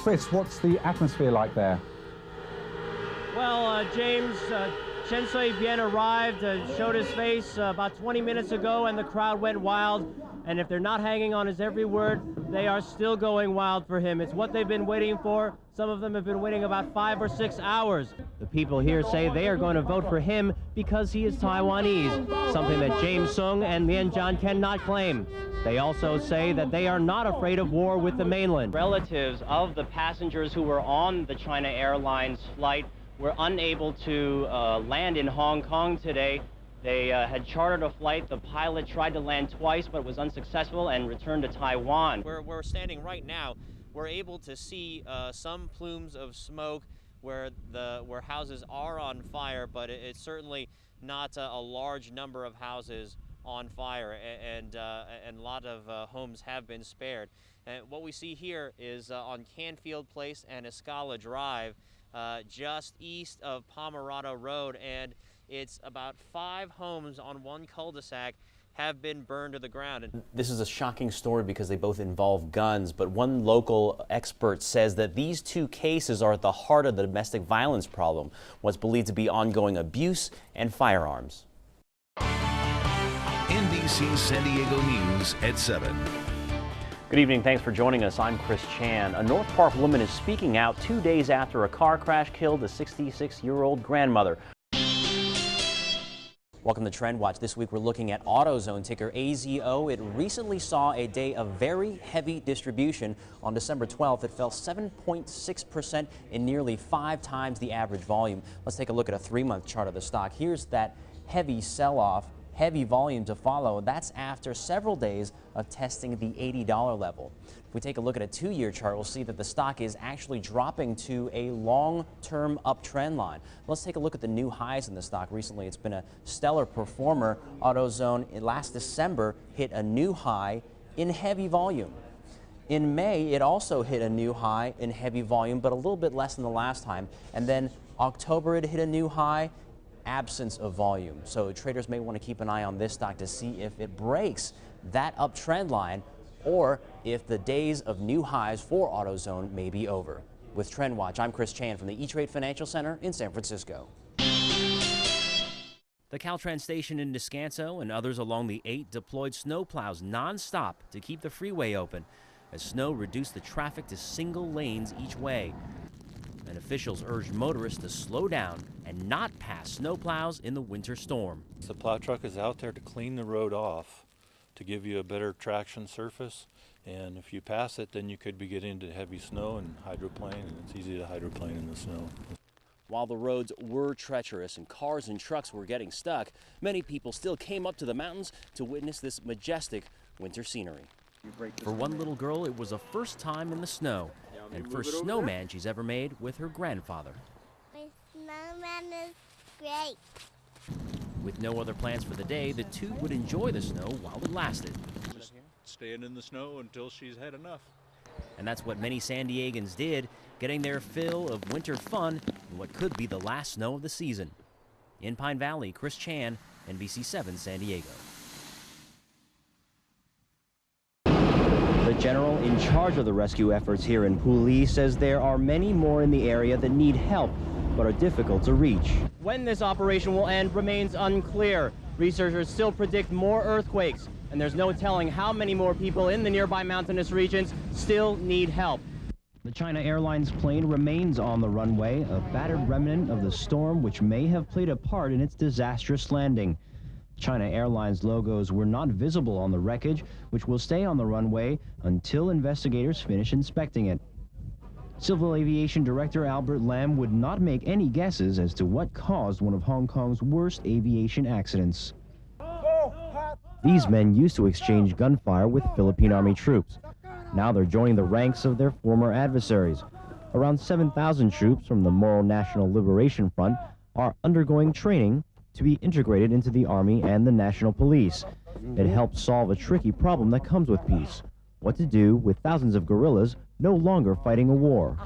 Chris, what's the atmosphere like there? Well, James, Chen Shui-bian arrived, showed his face about 20 minutes ago, and the crowd went wild. And if they're not hanging on his every word, they are still going wild for him. It's what they've been waiting for. Some of them have been waiting about 5 or 6 hours. The people here say they are going to vote for him because he is Taiwanese, something that James Sung and Lien Zhan cannot claim. They also say that they are not afraid of war with the mainland. Relatives of the passengers who were on the China Airlines flight were unable to land in Hong Kong today. They had chartered a flight. The pilot tried to land twice but was unsuccessful and returned to Taiwan. Where we're standing right now, we're able to see some plumes of smoke where houses are on fire, but it's certainly not a large number of houses on fire, and a lot of homes have been spared. And what we see here is on Canfield Place and Escala Drive, just east of Pomerado Road, and it's about 5 homes on one cul-de-sac have been burned to the ground. This is a shocking story because they both involve guns, but one local expert says that these two cases are at the heart of the domestic violence problem, what's believed to be ongoing abuse and firearms. NBC San Diego News at 7. Good evening. Thanks for joining us. I'm Chris Chan. A North Park woman is speaking out 2 days after a car crash killed a 66-year-old grandmother. Welcome to Trend Watch. This week we're looking at AutoZone, ticker AZO. It recently saw a day of very heavy distribution. On December 12th, it fell 7.6% in nearly 5 times the average volume. Let's take a look at a 3-month chart of the stock. Here's that heavy sell-off. Heavy volume to follow. That's after several days of testing the $80 level. If we take a look at a 2-year chart, we'll see that the stock is actually dropping to a long-term uptrend line. Let's take a look at the new highs in the stock recently. It's been a stellar performer. AutoZone last December hit a new high in heavy volume. In May, it also hit a new high in heavy volume, but a little bit less than the last time. And then October, it hit a new high. Absence of volume. So traders may want to keep an eye on this stock to see if it breaks that uptrend line or if the days of new highs for AutoZone may be over. With Trend Watch, I'm Chris Chan from the E-Trade Financial Center in San Francisco. The Caltrans station in Descanso and others along the 8 deployed snowplows nonstop to keep the freeway open as snow reduced the traffic to single lanes each way. And officials urged motorists to slow down and not pass snowplows in the winter storm. The plow truck is out there to clean the road off to give you a better traction surface, and if you pass it, then you could be getting into heavy snow and hydroplane, and it's easy to hydroplane in the snow. While the roads were treacherous and cars and trucks were getting stuck, many people still came up to the mountains to witness this majestic winter scenery. For one little girl, it was a first time in the snow, and first snowman she's ever made with her grandfather. My snowman is great. With no other plans for the day, the two would enjoy the snow while it lasted. Just staying in the snow until she's had enough. And that's what many San Diegans did, getting their fill of winter fun in what could be the last snow of the season. In Pine Valley, Chris Chan, NBC7 San Diego. The general in charge of the rescue efforts here in Puli says there are many more in the area that need help but are difficult to reach. When this operation will end remains unclear. Researchers still predict more earthquakes, and there's no telling how many more people in the nearby mountainous regions still need help. The China Airlines plane remains on the runway, a battered remnant of the storm which may have played a part in its disastrous landing. China Airlines logos were not visible on the wreckage, which will stay on the runway until investigators finish inspecting it. Civil Aviation Director Albert Lam would not make any guesses as to what caused one of Hong Kong's worst aviation accidents. These men used to exchange gunfire with Philippine Army troops. Now they're joining the ranks of their former adversaries. Around 7,000 troops from the Moro National Liberation Front are undergoing training to be integrated into the Army and the National Police. It helps solve a tricky problem that comes with peace: what to do with thousands of guerrillas no longer fighting a war.